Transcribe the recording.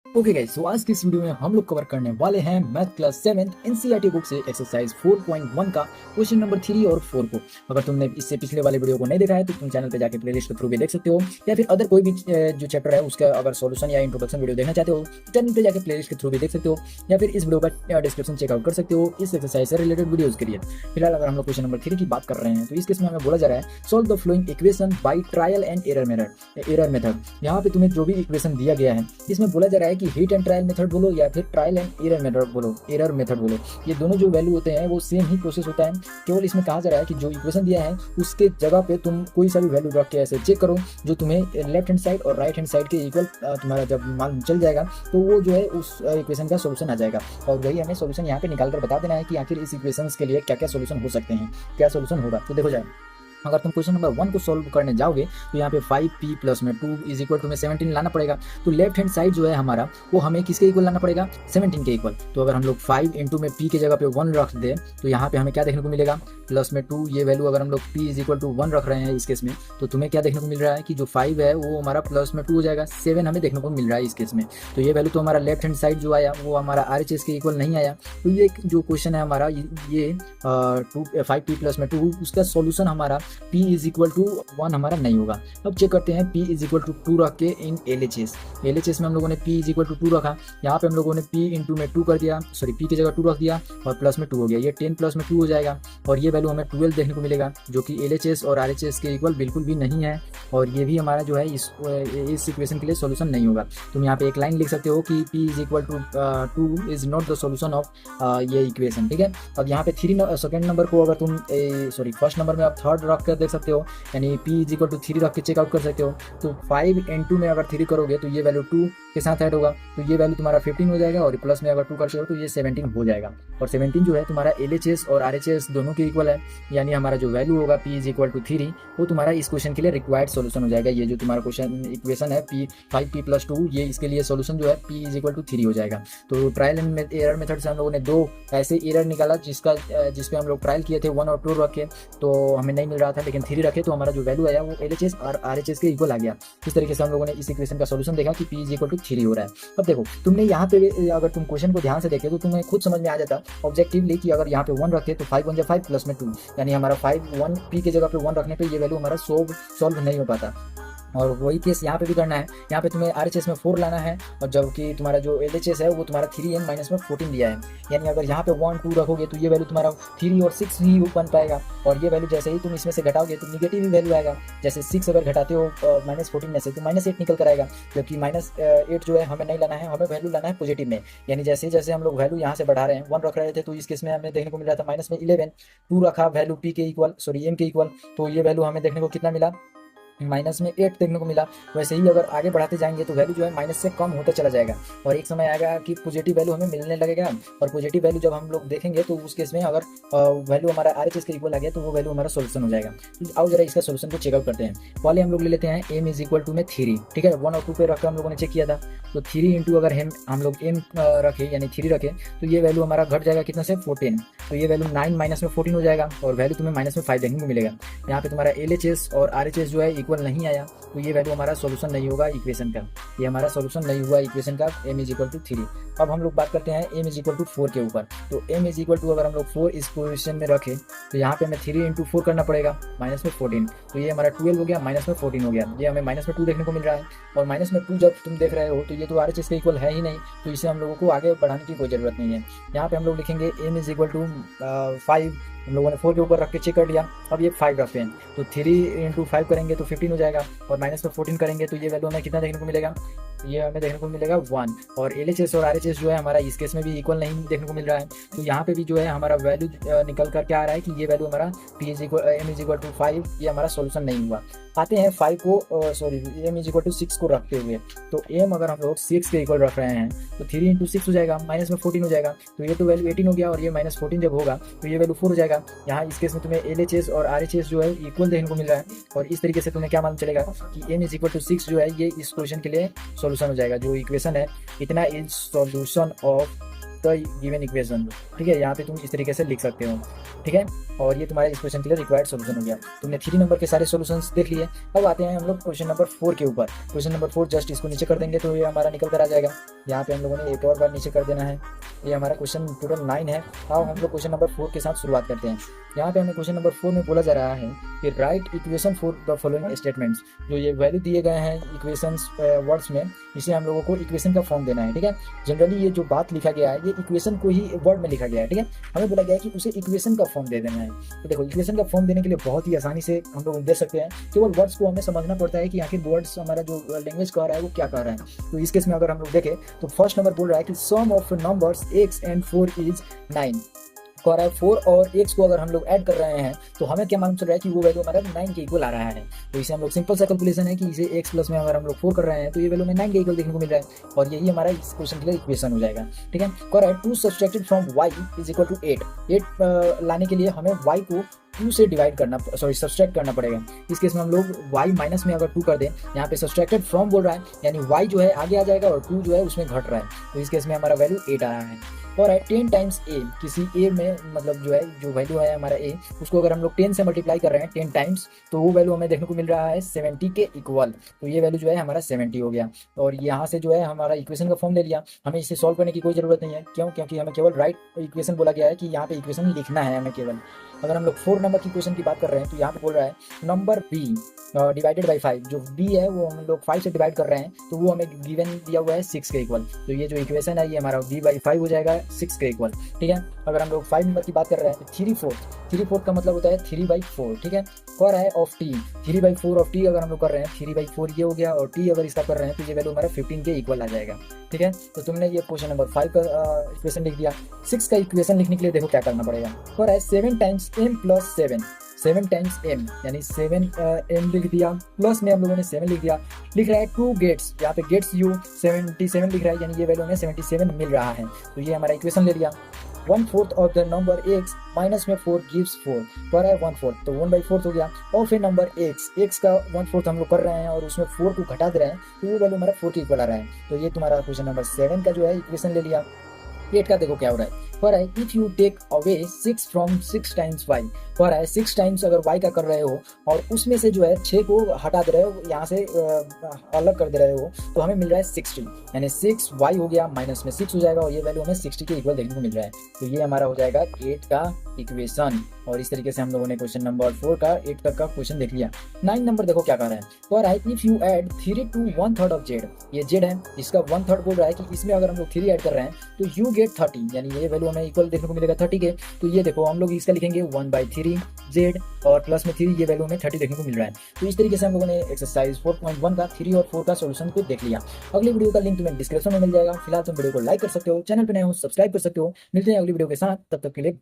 Okay guys, तो आज की इस वीडियो में हम लोग कवर करने वाले हैं मैथ क्लास 7 एनसीईआरटी बुक से एक्सरसाइज 4.1 का क्वेश्चन नंबर 3 और 4 को। अगर तुमने इससे पिछले वाले वीडियो को नहीं देखा है तो तुम चैनल पे जाके प्लेलिस्ट के थ्रू भी देख सकते हो, या फिर अदर कोई भी जो चैप्टर है उसका अगर सॉल्यूशन या इंट्रोडक्शन वीडियो देखना चाहते हो तो चैनल पे जाके प्लेलिस्ट के थ्रू भी देख सकते हो, या फिर इस वीडियो का डिस्क्रिप्शन चेकआउट कर सकते हो इस एक्सरसाइज से रिलेटेड वीडियोज के लिए। फिलहाल अगर हम लोग क्वेश्चन नंबर 3 की बात कर रहे हैं तो इस केस में हमें बोला जा रहा है solve the flowing equation by trial and error method. यहाँ पे तुम्हें जो भी इक्वेशन दिया गया है इसमें बोला जा रहा है कि हिट एंड ट्रायल मेथड बोलो या फिर ट्रायल एंड एरर मेथड बोलो, ये दोनों जो वैल्यू होते हैं वो सेम ही प्रोसेस होता है। केवल इसमें कहा जा रहा है कि जो इक्वेशन दिया है उसके जगह पे तुम कोई सा भी वैल्यू रख के ऐसे चेक करो जो तुम्हें लेफ्ट हैंड साइड और राइट हैंड साइड के इक्वल तुम्हारा जब मालूम चल जाएगा तो वो जो है उस इक्वेशन का सोल्यूशन आ जाएगा। और वही हमें सोल्यूशन यहाँ पे निकाल कर बता देना है कि आखिर इस इक्वेशन के लिए क्या क्या सोल्यूशन हो सकते हैं, क्या सोल्यूशन होगा। तो देखो जाए, अगर तुम क्वेश्चन नंबर 1 को सॉल्व करने जाओगे तो यहाँ पे 5p प्लस में 2 इज इक्वल टू में 17 लाना पड़ेगा। तो लेफ्ट हैंड साइड जो है हमारा वो हमें किसके इक्वल लाना पड़ेगा, 17 के इक्वल। तो अगर हम लोग 5 इंटू में p के जगह पे 1 रख दें तो यहाँ पे हमें क्या देखने को मिलेगा, प्लस में 2, ये वैल्यू अगर हम लोग p इज इक्वल टू 1 रख रहे हैं इस केस में तो तुम्हें क्या देखने को मिल रहा है कि जो 5 है वो हमारा प्लस में 2 हो जाएगा, 7 हमें देखने को मिल रहा है इस केस में। तो ये वैल्यू तो हमारा लेफ्ट हैंड साइड जो आया वो हमारा RHS के इक्वल नहीं आया। तो ये जो क्वेश्चन है हमारा ये 5p प्लस में 2 उसका सॉल्यूशन हमारा p इज इक्वल टू 1 हमारा नहीं होगा। अब चेक करते हैं p इज इक्वल टू 2 रख के इन LHS में हम लोगों ने p इज इक्वल टू 2 रखा, यहाँ पे हम लोगों ने p इंटू में 2 कर दिया, सॉरी p की जगह 2 रख दिया और प्लस में 2 हो गया, ये 10 प्लस में 2 हो जाएगा और ये वैल्यू हमें 12 देखने को मिलेगा जो कि LHS और RHS के इक्वल बिल्कुल भी नहीं है। और ये भी हमारा जो है इस इक्वेशन के लिए सोल्यूशन नहीं होगा। तुम यहाँ पे एक लाइन लिख सकते हो कि p is equal to 2 is not the solution of ये इक्वेशन, ठीक है। अब यहाँ पे सेकंड नंबर को अगर तुम फर्स्ट नंबर में आप थर्ड रख कर देख सकते हो, यानी p इज इक्वल टू 3 रख के चेकआउट कर सकते हो। तो 5 इंटू में अगर 3 करोगे तो ये वैल्यू 2 के साथ ऐड होगा तो ये वैल्यू तुम्हारा 15 हो जाएगा, और प्लस में अगर 2 करते हो तो ये 17 हो जाएगा। और 17 जो है तुम्हारा LHS और RHS दोनों के इक्वल है, यानी हमारा जो वैल्यू होगा p इज इक्वल टू 3 वो तुम्हारा इस क्वेश्चन के लिए रिक्वायर्ड सोल्यूशन हो जाएगा। ये जो तुम्हारा क्वेश्चन इक्वेशन है 5p प्लस 2, ये इसके लिए सोल्यूशन जो है p इज इक्वल टू 3 हो जाएगा। तो ट्रायल एंड एरर मेथड से हम लोगों ने 2 ऐसे एरर निकाला जिसपे हम लोग ट्रायल किए थे 1 और 2 रखे तो हमें नहीं मिल रहा था, लेकिन 3 रखे तो हमारा जो वैल्यू आया वो LHS और RHS के इक्वल आ गया। इस तरीके से हम लोगों ने इस इक्वेशन का सोल्यूशन देखा कि p इज इक्वल टू 3 हो रहा है। अब देखो तुमने यहाँ पे अगर तुम क्वेश्चन को ध्यान से देखे तो तुम्हें खुद समझ में आ जाता ऑब्जेक्टिवली कि अगर यहाँ पे 1 रखे तो 5 1 5 प्लस में 2, यानी हमारा 5 1 p के जगह पे 1 रखने पे ये वैल्यू हमारा सॉल्व नहीं हो पाता। और वही केस यहाँ पे भी करना है, यहाँ पे तुम्हें RHS में 4 लाना है और जबकि तुम्हारा जो LHS है वो तुम्हारा 3n माइनस में 14 दिया है, यानी अगर यहाँ पे 1 2 रखोगे तो ये वैल्यू तुम्हारा 3 और 6 ही बन पाएगा। और ये वैल्यू जैसे ही तुम इसमें से घटाओगे तो निगेटिव ही वैल्यू आएगा। जैसे 6 अगर घटाते हो -14 में से तो -8 निकल कर आएगा, क्योंकि -8 जो है हमें नहीं लाना है, हमें वैल्यू लाना है पॉजिटिव में। यानी जैसे जैसे हम लोग वैल्यू यहाँ से बढ़ा रहे हैं, 1 रख रहे थे तो इस केस में हमें देखने को मिल रहा था -11, 2 रखा वैल्यू p के इक्वल m के इक्वल, तो ये वैल्यू हमें देखने को कितना मिला, -8 देखने को मिला। वैसे ही अगर आगे बढ़ाते जाएंगे तो वैल्यू जो है माइनस से कम होता चला जाएगा और एक समय आएगा कि पॉजिटिव वैल्यू हमें मिलने लगेगा। और पॉजिटिव वैल्यू जब हम लोग देखेंगे तो उस केस में अगर वैल्यू हमारा RHS के इक्वल आ गया तो वो वैल्यू हमारा सोल्यूशन हो जाएगा। तो आओ जरा इसका सोल्यूशन को चेकआउट करते हैं। पहले हम लोग ले लेते हैं m इज इक्वल टू में 3, ठीक है। 1 और 2 पे रखकर हम लोगों ने चेक किया था, तो 3 इंटू अगर हम लोग m रखे यानी 3 रखे तो ये वैल्यू हमारा घट जाएगा कितना से 14, तो ये वैल्यू 9 माइनस में 14 हो जाएगा और वैल्यू तुम्हें -5 देखने को मिलेगा। यहाँ पे तुम्हारा LHS और RHS जो है इक्वल नहीं आया तो ये वैल्यू हमारा सॉल्यूशन नहीं होगा इक्वेशन का, ये हमारा सॉल्यूशन नहीं हुआ इक्वेशन का m इज इक्वल टू 3। अब हम लोग बात करते हैं m इज इक्वल टू 4 के ऊपर। तो m इज इक्वल टू अगर हम लोग 4 इस पोजिशन में रखें तो यहाँ पे हमें 3 इंटू 4 करना पड़ेगा -14, तो ये हमारा 12 हो गया, -14 हो गया, ये हमें -2 देखने को मिल रहा है। और -2 जब तुम देख रहे हो तो ये तो RHS के इक्वल है ही नहीं, तो इसे हम लोगों को आगे बढ़ाने की कोई ज़रूरत नहीं है। यहाँ पे हम लोग लिखेंगे m इज इक्वल टू 5, हम लोगों ने 4 के ऊपर रख के चेक कर लिया। अब ये 5 रखते हैं तो 3 इंटू 5 करेंगे तो 15 हो जाएगा और -14 करेंगे तो ये वैल्यू हमें कितना देखने को मिलेगा, ये हमें देखने को मिलेगा 1। और LHS और RHS जो है हमारा इस केस में भी इक्वल नहीं देखने को मिल रहा है, तो यहाँ पे भी जो है हमारा वैल्यू निकल कर क्या आ रहा है कि ये वैल्यू हमारा m इज इक्वल टू 5, ये हमारा सोल्यूशन नहीं हुआ। आते हैं 5 को m इज इक्वल टू 6 को रखते हुए, तो m अगर हम लोग 6 के इक्वल रख रहे हैं तो 3 इंटू 6 हो जाएगा, -14 हो जाएगा, तो ये तो वैल्यू 18 हो गया और ये -14 जब होगा तो ये वैल्यू 4 हो जाएगा। यहाँ इस केस में तुम्हें LHS और RHS जो है इक्वल देखने को मिल रहा है और इस तरीके से तुम्हें क्या मालूम चलेगा कि m इज इक्वल टू 6 जो है ये इस क्वेश्चन के लिए सोल्यूशन हो जाएगा। जो इक्वेशन है इतना is solution of the given equation. ठीक है, यहाँ पे तुम इस तरीके से लिख सकते हो। ठीक है, और ये तुम्हारे इस क्वेश्चन के लिए रिक्वायर्ड सोल्यूशन हो गया। तुमने 3 नंबर के सारे सोल्यूशंस देख लिए। अब आते हैं हम लोग क्वेश्चन नंबर 4 के ऊपर। क्वेश्चन नंबर 4 जस्ट इसको नीचे कर देंगे तो ये हमारा निकल कर आ जाएगा। यहाँ पे हम लोगों ने एक और बार नीचे कर देना है। ये हमारा क्वेश्चन टोटल 9 है। अब हम लोग क्वेश्चन नंबर 4 के साथ शुरुआत करते हैं। यहाँ पे हमें क्वेश्चन नंबर 4 में बोला जा रहा है कि right equation for the following statements. जो ये वैल्यू दिए गए हैं इक्वेशंस वर्ड्स में, इसे हम लोगों को इक्वेशन का फॉर्म देना है। ठीक है, जनरली ये जो बात लिखा गया है ये इक्वेशन को ही वर्ड में लिखा गया है। ठीक है, हमें बोला गया है कि उसे इक्वेशन का फॉर्म दे देना है। तो देखो, इक्वेशन का फॉर्म देने के लिए बहुत ही आसानी से हम लोग दे सकते हैं। केवल वर्ड्स को हमें समझना पड़ता है कि आखिर वर्ड्स हमारा जो लैंग्वेज कह रहा है वो क्या कह रहा है। तो इस केस में अगर हम लोग देखें तो फर्स्ट नंबर बोल रहा है कि sum of numbers x and 4 is 9। कह रहा है 4 और x को अगर हम लोग ऐड कर रहे हैं तो हमें क्या मालूम चल रहा है कि वो वैल्यू हमारा 9 के इक्वल आ रहा है। तो इसे हम लोग सिंपल सा कैलकुलेशन है कि इसे x प्लस में अगर हम लोग 4 कर रहे हैं तो ये वैल्यू में 9 के इक्वल देखने को मिल रहा है, और यही हमारा इस क्वेश्चन के लिए इक्वेशन हो जाएगा। ठीक है, कह रहा है 2 subtracted from y is equal to 8। 8 लाने के लिए हमें y को 2 से डिवाइड करना, सब्सट्रैक्ट करना पड़ेगा। इस केस में हम लोग y माइनस में अगर 2 कर दें, यहाँ पे सब्सट्रैक्टेड फ्रॉम बोल रहा है यानी y जो है आगे आ जाएगा और 2 जो है उसमें घट रहा है। तो इस केस में हमारा वैल्यू 8 आ रहा है। और है 10 टाइम्स a, किसी a में मतलब जो है जो वैल्यू है हमारा a, उसको अगर हम लोग 10 से मल्टीप्लाई कर रहे हैं 10 टाइम्स, तो वो वैल्यू हमें देखने को मिल रहा है 70 के इक्वल। तो ये वैल्यू जो है हमारा 70 हो गया, और यहाँ से जो है हमारा इक्वेशन का फॉर्म ले लिया। हमें इसे सॉल्व करने की कोई ज़रूरत नहीं है। क्यों? क्योंकि हमें केवल राइट इक्वेशन बोला गया है कि यहाँ पे इक्वेशन लिखना है हमें केवल। अगर हम लोग 4 नंबर की क्वेश्चन की बात कर रहे हैं तो यहाँ पे बोल रहा है नंबर b डिवाइडेड बाई 5। जो b है वो हम लोग 5 से डिवाइड कर रहे हैं तो वो हमें गिवन दिया हुआ है 6 के इक्वल। तो ये जो इक्वेशन है ये हमारा b/5 हो जाएगा 6 के इक्वल। ठीक है, अगर हम लोग 5 नंबर की बात कर रहे हैं तो 3/4 का मतलब होता है 3/4। ठीक है, कह रहा है ऑफ t, 3/4 ऑफ t अगर हम लोग कर रहे हैं 3/4 ये हो गया, और t अगर इसका कर रहे हैं तो ये वैल्यू हमारा 15 के इक्वल आ जाएगा। ठीक है, तो तुमने ये क्वेश्चन नंबर 5 का इक्वेशन लिख दिया। 6 का इक्वेशन लिखने के लिए देखो क्या करना पड़ेगा। कह रहा है 7 times m plus 7 times m यानी 7 m लिख दिया, प्लस में हम लोगों ने 7 लिख दिया। लिख रहा है 2 गेट्स, यहाँ पे गेट्स u 77 लिख रहा है यानी ये वैल्यू हमें 77 मिल रहा है। तो ये हमारा इक्वेशन ले लिया। 1/4 of the number x minus में 4 गिव्स 4, पर है 1/4 तो 1/4 हो गया। और फिर नंबर x का 1/4 हम लोग कर रहे हैं और उसमें 4 को घटा दे रहे हैं तो वो वैल्यू हमारा 4 के इक्वल आ रहा है। तो ये तुम्हारा क्वेश्चन नंबर 7 का जो है इक्वेशन ले लिया। 8 का देखो क्या हो रहा है। पर है if you take away 6 from 6 times y। पर है 6 टाइम्स अगर y का कर रहे हो और उसमें से जो है 6 को हटा दे रहे हो, यहाँ से अलग कर दे रहे हो, तो हमें मिल रहा है 60 यानी 6y हो गया माइनस में 6 हो जाएगा, और ये वैल्यू हमें 60 के इक्वल देखने को मिल रहा है। तो ये हमारा हो जाएगा 8 का इक्वेशन। और इस तरीके से हम लोगों ने क्वेश्चन नंबर 4 का 8 तक का क्वेश्चन देख लिया। 9 नंबर देखो क्या कर रहा है। कह रहा है if you add 3 to 1/3 of z, ये z है, इसका 1/3 बोल रहा है कि इसमें अगर हम लोग 3 ऐड कर रहे हैं तो यू गेट 30 यानी ये वैल्यू हमें इक्वल देखने को मिलेगा 30 के। तो ये देखो हम लोग इसका लिखेंगे 1/3 z और प्लस में 3, ये वैल्यू हमें 30 देखने को मिल रहा है। तो इस तरीके से हम लोगों ने एक्सरसाइज 4.1 का 3 और 4 का सोल्यूशन को देख लिया। अगली वीडियो का लिंक तुम्हें डिस्क्रिप्शन में मिल जाएगा। फिलहाल तुम वीडियो को लाइक कर सकते हो, चैनल पर नए हो सब्सक्राइब कर सकते हो। मिलते हैं अगली वीडियो के साथ, तब तक के लिए